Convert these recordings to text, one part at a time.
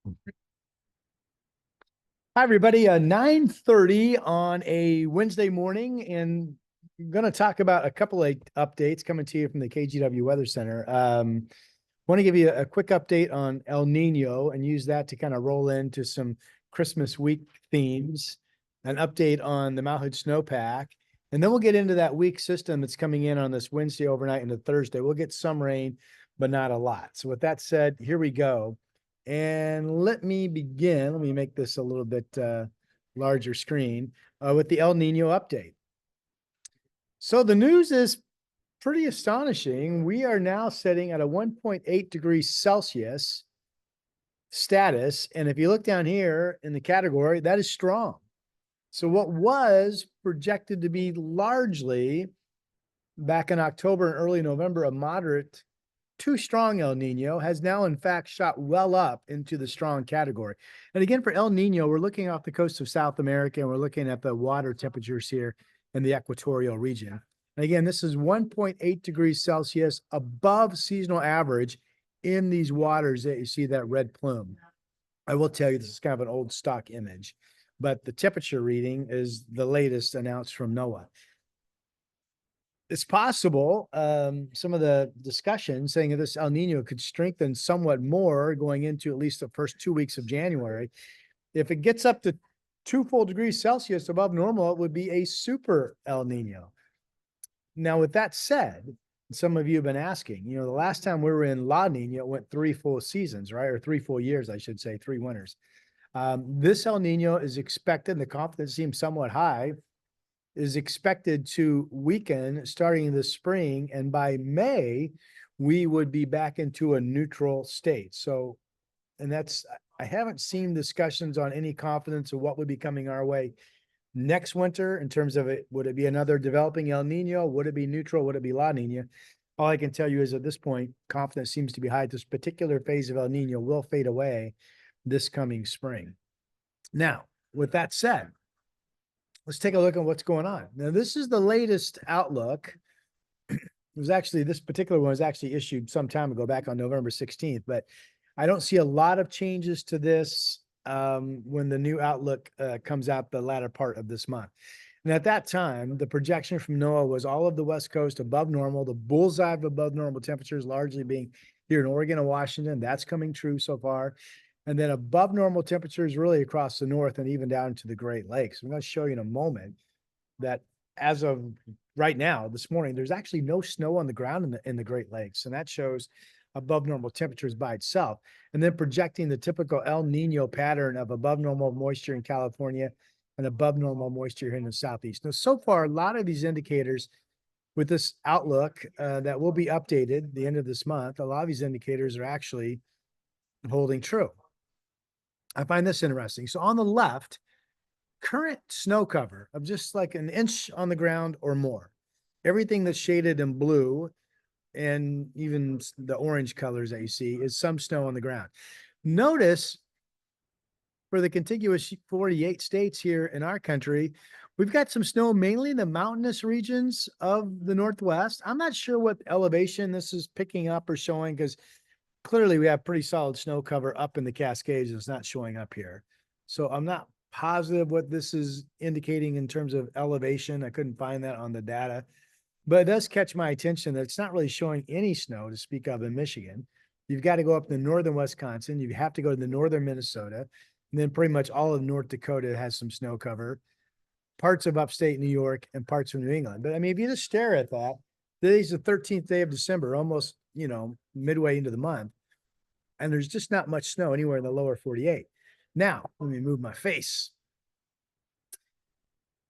Hi, everybody. 9:30 on a Wednesday morning, and I'm going to talk about a couple of updates coming to you from the KGW Weather Center. Want to give you a quick update on El Nino and use that to kind of roll into some Christmas week themes, an update on the Mount Hood Snowpack, and then we'll get into that weak system that's coming in on this Wednesday overnight into Thursday. We'll get some rain, but not a lot. So with that said, here we go. And let me begin. Let me make this a little bit larger screen with the El Nino update. So the news is pretty astonishing. We are now sitting at a 1.8 degrees Celsius status. And if you look down here in the category, that is strong. So what was projected to be largely back in October and early November, a moderate too strong El Nino has now, in fact, shot well up into the strong category. And again, for El Nino, we're looking off the coast of South America, and we're looking at the water temperatures here in the equatorial region. And again, this is 1.8 degrees Celsius above seasonal average in these waters that you see that red plume. I will tell you, this is kind of an old stock image, but the temperature reading is the latest announced from NOAA. It's possible some of the discussion saying that this El Nino could strengthen somewhat more going into at least the first 2 weeks of January. If it gets up to 2 full degrees Celsius above normal, it would be a super El Nino. Now, with that said, some of you have been asking, the last time we were in La Nina, it went 3 full seasons, right? Or 3 full years, I should say, 3 winters. This El Nino is expected, and the confidence seems somewhat high, is expected to weaken starting this spring. And by May, we would be back into a neutral state. So, and that's, I haven't seen discussions on any confidence of what would be coming our way next winter in terms of it. Would it be another developing El Nino? Would it be neutral? Would it be La Nina? All I can tell you is at this point, confidence seems to be high. This particular phase of El Nino will fade away this coming spring. Now, with that said, let's take a look at what's going on. Now, this is the latest outlook. It was actually, this particular one was actually issued some time ago, back on November 16th, but I don't see a lot of changes to this when the new outlook comes out the latter part of this month. And at that time, the projection from NOAA was all of the West Coast above normal, the bullseye of above normal temperatures largely being here in Oregon and Washington. That's coming true so far. And then above normal temperatures really across the north and even down to the Great Lakes. I'm going to show you in a moment that as of right now, this morning, there's actually no snow on the ground in the Great Lakes. And that shows above normal temperatures by itself. And then projecting the typical El Nino pattern of above normal moisture in California and above normal moisture here in the Southeast. Now, so far, a lot of these indicators with this outlook that will be updated the end of this month, a lot of these indicators are actually holding true. I find this interesting. So on the left, current snow cover of just like an inch on the ground or more. Everything that's shaded in blue and even the orange colors that you see is some snow on the ground. Notice for the contiguous 48 states here in our country, we've got some snow mainly in the mountainous regions of the Northwest. I'm not sure what elevation this is picking up or showing because clearly we have pretty solid snow cover up in the Cascades. It's not showing up here. So I'm not positive what this is indicating in terms of elevation. I couldn't find that on the data, but it does catch my attention that it's not really showing any snow to speak of in Michigan. You've got to go up to northern Wisconsin. You have to go to the northern Minnesota, and then pretty much all of North Dakota has some snow cover, parts of upstate New York and parts of New England. But I mean, if you just stare at that, today's the 13th day of December, almost, midway into the month, and there's just not much snow anywhere in the lower 48. Now, let me move my face.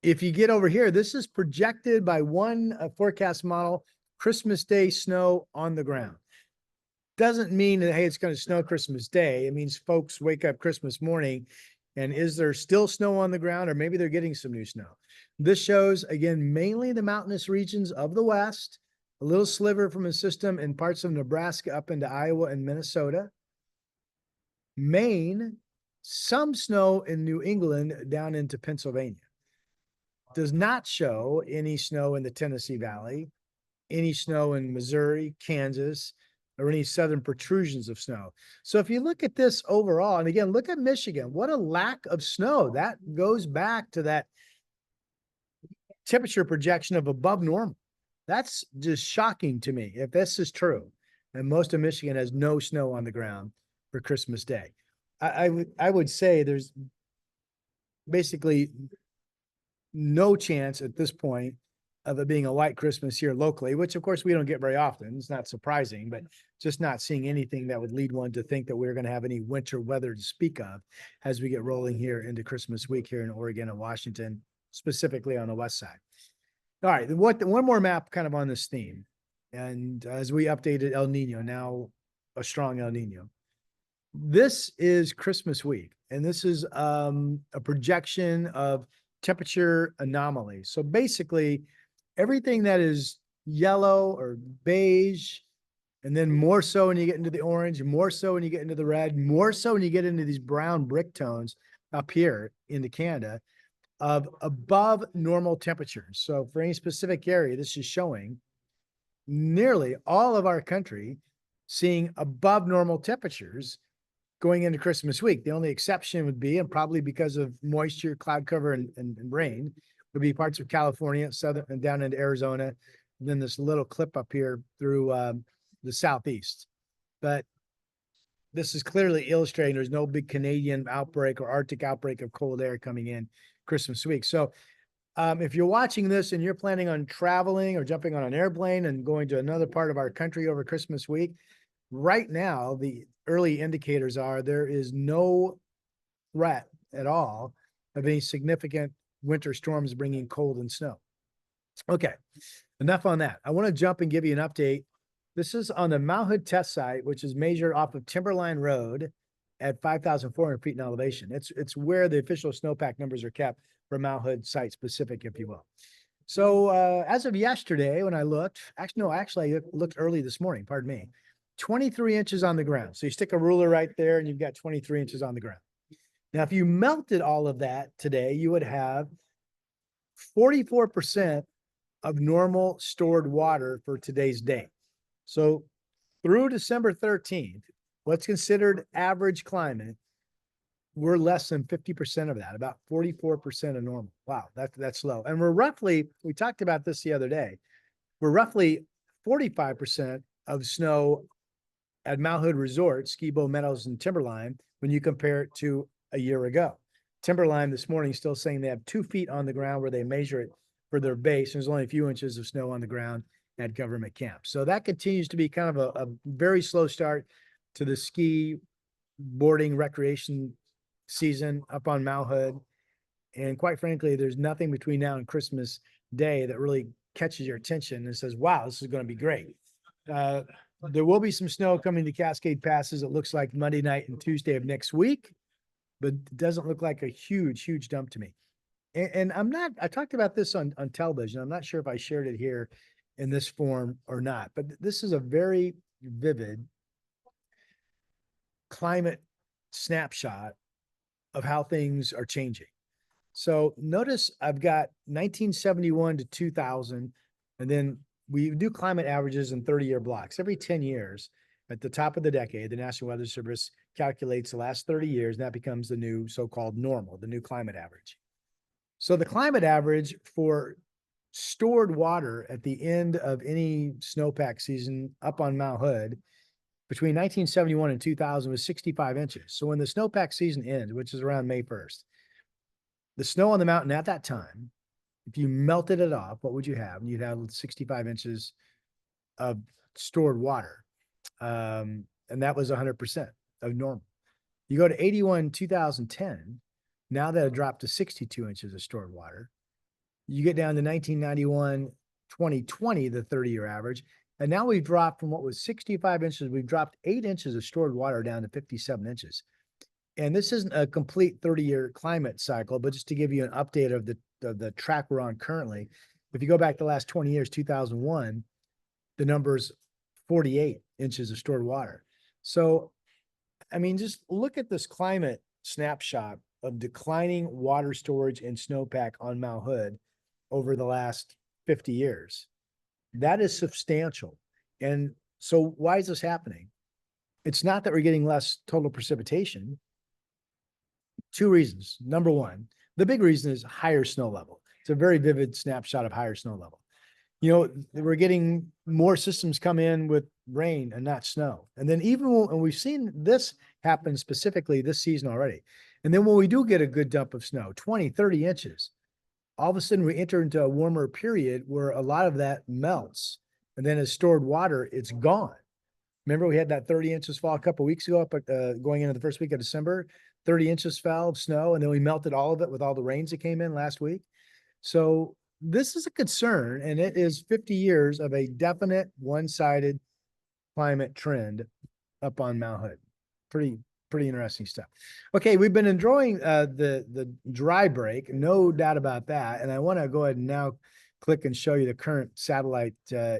If you get over here, this is projected by one forecast model, Christmas Day snow on the ground. Doesn't mean that, hey, it's going to snow Christmas Day. It means folks wake up Christmas morning and is there still snow on the ground, or maybe they're getting some new snow. This shows, again, mainly the mountainous regions of the West, a little sliver from a system in parts of Nebraska up into Iowa and Minnesota. Maine, some snow in New England down into Pennsylvania. Does not show any snow in the Tennessee Valley, any snow in Missouri, Kansas, or any southern protrusions of snow. So if you look at this overall, and again, look at Michigan, what a lack of snow. That goes back to that temperature projection of above normal. That's just shocking to me if this is true. And most of Michigan has no snow on the ground for Christmas Day. I would say there's basically no chance at this point of it being a white Christmas here locally, which of course we don't get very often. It's not surprising, but just not seeing anything that would lead one to think that we're going to have any winter weather to speak of as we get rolling here into Christmas week here in Oregon and Washington, specifically on the west side. All right, one more map kind of on this theme. And as we updated El Nino, now a strong El Nino. This is Christmas week, and this is a projection of temperature anomalies. So basically, everything that is yellow or beige, and then more so when you get into the orange, more so when you get into the red, more so when you get into these brown brick tones up here into Canada, of above normal temperatures. So for any specific area, this is showing nearly all of our country seeing above normal temperatures going into Christmas week. The only exception would be, and probably because of moisture, cloud cover, and rain, would be parts of California, southern and down into Arizona, and then this little clip up here through the southeast. But this is clearly illustrating there's no big Canadian outbreak or Arctic outbreak of cold air coming in Christmas week. So if you're watching this and you're planning on traveling or jumping on an airplane and going to another part of our country over Christmas week, right now, the early indicators are there is no threat at all of any significant winter storms bringing cold and snow. Okay, enough on that. I want to jump and give you an update. This is on the Mount Hood test site, which is measured off of Timberline Road at 5,400 feet in elevation. It's where the official snowpack numbers are kept for Mount Hood site specific, if you will. So as of yesterday, when I looked, actually I looked early this morning, pardon me, 23 inches on the ground. So you stick a ruler right there and you've got 23 inches on the ground. Now, if you melted all of that today, you would have 44% of normal stored water for today's day. So through December 13th, what's considered average climate, we're less than 50% of that, about 44% of normal. Wow, that's low. And we talked about this the other day, we're roughly 45% of snow at Mount Hood Resort, Ski Bow Meadows and Timberline, when you compare it to a year ago. Timberline this morning still saying they have 2 feet on the ground where they measure it for their base. There's only a few inches of snow on the ground at government camp. So that continues to be kind of a very slow start to the ski boarding recreation season up on Mount Hood. And quite frankly, there's nothing between now and Christmas Day that really catches your attention and says, wow, this is going to be great. There will be some snow coming to Cascade Passes. It looks like Monday night and Tuesday of next week, but it doesn't look like a huge dump to me. And I talked about this on television. I'm not sure if I shared it here in this form or not, but this is a very vivid climate snapshot of how things are changing. So notice I've got 1971 to 2000, and then we do climate averages in 30-year blocks. Every 10 years, at the top of the decade, the National Weather Service calculates the last 30 years, and that becomes the new so-called normal, the new climate average. So the climate average for stored water at the end of any snowpack season up on Mount Hood between 1971 and 2000 was 65 inches. So when the snowpack season ends, which is around May 1st, the snow on the mountain at that time, if you melted it off, what would you have? You'd have 65 inches of stored water. And that was 100% of normal. You go to 81, 2010, now that it dropped to 62 inches of stored water. You get down to 1991, 2020, the 30-year average. And now we've dropped from what was 65 inches, we've dropped 8 inches of stored water down to 57 inches. And this isn't a complete 30-year climate cycle, but just to give you an update of the track we're on currently. If you go back the last 20 years, 2001, the number's 48 inches of stored water. So, I mean, just look at this climate snapshot of declining water storage and snowpack on Mount Hood over the last 50 years. That is substantial. And So why is this happening? It's not that we're getting less total precipitation. Two reasons. Number one, the big reason is higher snow level. It's a very vivid snapshot of higher snow level. We're getting more systems come in with rain and not snow. And then and we've seen this happen specifically this season already. And then when we do get a good dump of snow, 20, 30 inches, all of a sudden we enter into a warmer period where a lot of that melts. And then as stored water, it's gone. Remember, we had that 30 inches fall a couple of weeks ago, up going into the first week of December. 30 inches fell of snow, and then we melted all of it with all the rains that came in last week. So this is a concern, and it is 50 years of a definite one-sided climate trend up on Mount Hood. Pretty interesting stuff. Okay, we've been enjoying the dry break, no doubt about that. And I want to go ahead and now click and show you the current satellite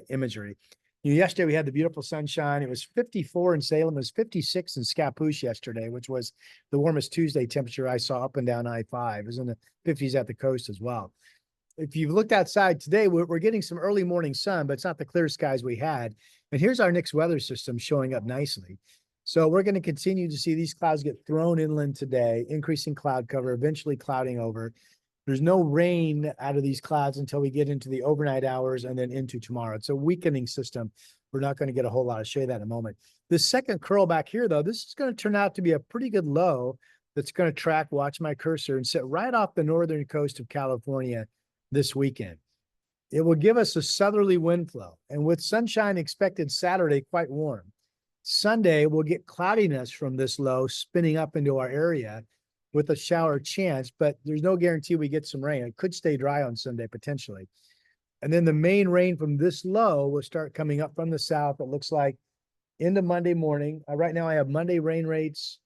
imagery. Yesterday we had the beautiful sunshine. It was 54 in Salem. It was 56 in Scappoose yesterday, which was the warmest Tuesday temperature I saw up and down I-5. It was in the 50s at the coast as well. If you've looked outside today, we're getting some early morning sun, but it's not the clear skies we had. And here's our next weather system showing up nicely. So we're going to continue to see these clouds get thrown inland today, increasing cloud cover, eventually clouding over. There's no rain out of these clouds until we get into the overnight hours and then into tomorrow. It's a weakening system. We're not going to get a whole lot. I'll show you that in a moment. The second curl back here, though, this is going to turn out to be a pretty good low that's going to track, watch my cursor, and sit right off the northern coast of California this weekend. It will give us a southerly wind flow, and with sunshine expected Saturday, quite warm. Sunday, we'll get cloudiness from this low spinning up into our area with a shower chance, but there's no guarantee we get some rain. It could stay dry on Sunday, potentially. And then the main rain from this low will start coming up from the south, it looks like, into Monday morning. Right now, I have Monday rain rates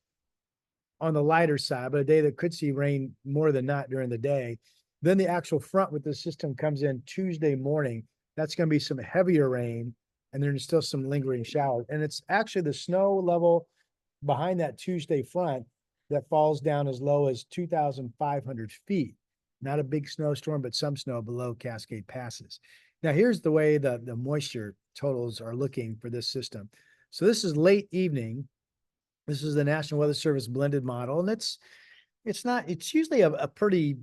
on the lighter side, but a day that could see rain more than not during the day. Then the actual front with the system comes in Tuesday morning. That's going to be some heavier rain, and there's still some lingering showers. And it's actually the snow level behind that Tuesday front that falls down as low as 2,500 feet. Not a big snowstorm, but some snow below Cascade Passes. Now, here's the way the moisture totals are looking for this system. So this is late evening. This is the National Weather Service blended model, and it's usually a pretty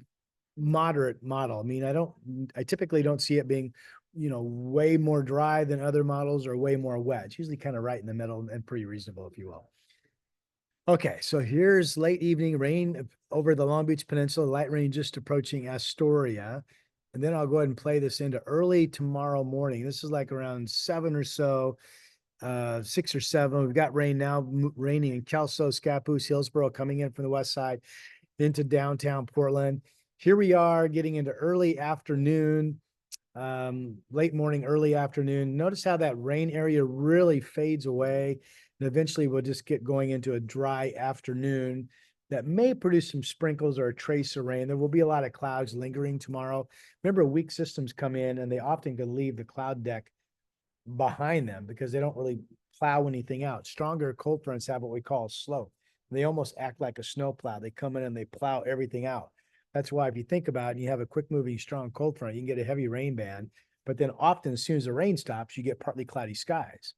moderate model. I mean, I typically don't see it being, way more dry than other models or way more wet. It's usually kind of right in the middle and pretty reasonable, if you will. Okay, so here's late evening rain over the Long Beach Peninsula, light rain just approaching Astoria. And then I'll go ahead and play this into early tomorrow morning. This is like around 7 or so, 6 or 7. We've got rain now, raining in Kelso, Scappoose, Hillsborough, coming in from the west side into downtown Portland. Here we are getting into early afternoon, late morning, early afternoon. Notice how that rain area really fades away. And eventually we'll just get going into a dry afternoon that may produce some sprinkles or a trace of rain. There will be a lot of clouds lingering tomorrow. Remember, weak systems come in and they often can leave the cloud deck behind them because they don't really plow anything out. Stronger cold fronts have what we call slope. They almost act like a snow plow. They come in and they plow everything out. That's why if you think about it and you have a quick moving strong cold front, you can get a heavy rain band, but then often as soon as the rain stops, you get partly cloudy skies.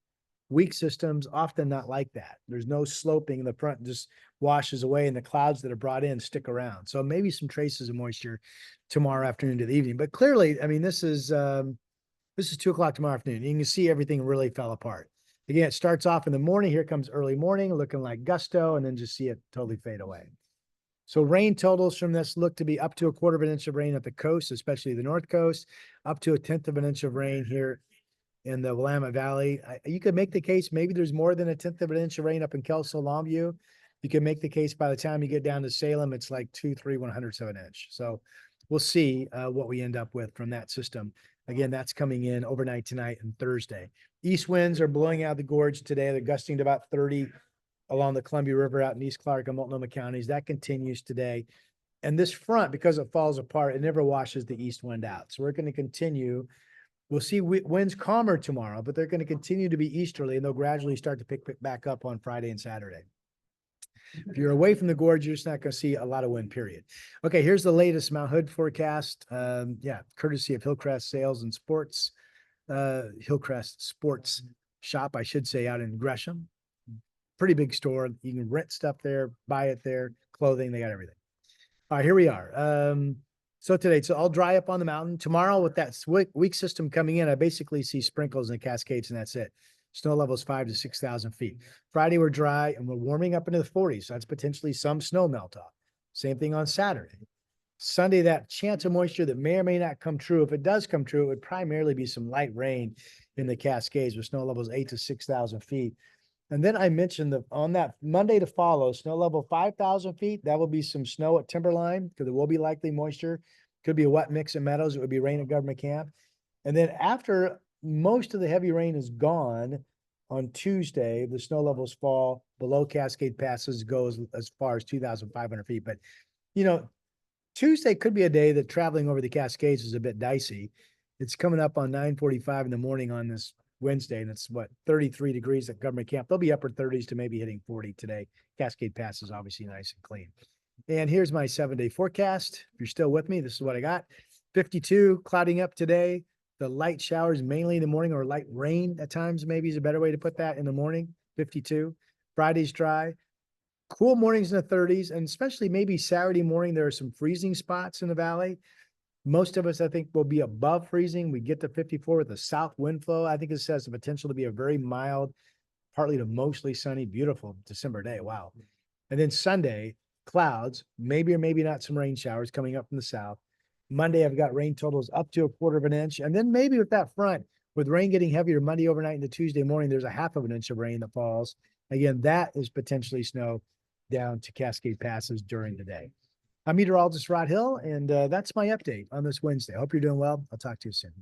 Weak systems, often not like that. There's no sloping. The front just washes away and the clouds that are brought in stick around. So maybe some traces of moisture tomorrow afternoon to the evening. But clearly, I mean, this is 2 o'clock tomorrow afternoon. You can see everything really fell apart. Again, it starts off in the morning. Here comes early morning, looking like gusto, and then just see it totally fade away. So rain totals from this look to be up to 1/4 of an inch of rain at the coast, especially the North Coast, up to 1/10 of an inch of rain here in the Willamette Valley. You could make the case maybe there's more than 1/10 of an inch of rain up in Kelso, Longview. You can make the case by the time you get down to Salem, it's like 2, 3, 100ths of an inch. So we'll see what we end up with from that system. Again, that's coming in overnight tonight and Thursday. East winds are blowing out of the gorge today. They're gusting to about 30 along the Columbia River out in East Clark and Multnomah counties. That continues today. And this front, because it falls apart, it never washes the east wind out. So we're going to continue. We'll see winds calmer tomorrow, but they're going to continue to be easterly, and they'll gradually start to pick back up on Friday and Saturday. If you're away from the gorge, you're just not going to see a lot of wind, period. Okay, here's the latest Mount Hood forecast. Courtesy of Hillcrest Sales and Sports. Hillcrest Sports shop, I should say, out in Gresham. Pretty big store. You can rent stuff there, buy it there, clothing, they got everything. All right, here we are. So today, so I'll dry up on the mountain. Tomorrow, with that weak system coming in, I basically see sprinkles and cascades, and that's it. Snow levels 5,000 to 6,000 feet. Friday, we're dry and we're warming up into the 40s. So that's potentially some snow melt off. Same thing on Saturday. Sunday, that chance of moisture that may or may not come true. If it does come true, it would primarily be some light rain in the Cascades with snow levels 8,000 to 6,000 feet. And then I mentioned that on that Monday to follow, snow level 5,000 feet, that will be some snow at Timberline because there will be likely moisture. Could be a wet mix in Meadows. It would be rain at Government Camp. And then after most of the heavy rain is gone on Tuesday, the snow levels fall below Cascade Passes, goes as far as 2,500 feet. But, you know, Tuesday could be a day that traveling over the Cascades is a bit dicey. It's coming up on 9:45 in the morning on this Wednesday, and it's what, 33 degrees at Government Camp. They'll be upper 30s to maybe hitting 40 today. Cascade Pass is obviously nice and clean. And here's my 7-day forecast. If you're still with me, this is what I got. 52, clouding up today. The light showers mainly in the morning, or light rain at times, maybe is a better way to put that, in the morning. 52. Friday's dry. Cool mornings in the 30s, and especially maybe Saturday morning, there are some freezing spots in the valley. Most of us, I think, will be above freezing. We get to 54 with a south wind flow. I think this has the potential to be a very mild, partly to mostly sunny, beautiful December day. Wow. And then Sunday, clouds, maybe or maybe not some rain showers coming up from the south. Monday, I've got rain totals up to 1/4 of an inch. And then maybe with that front, with rain getting heavier Monday overnight into Tuesday morning, there's a 1/2 of an inch of rain that falls. Again, that is potentially snow down to Cascade Passes during the day. I'm meteorologist Rod Hill, and that's my update on this Wednesday. I hope you're doing well. I'll talk to you soon.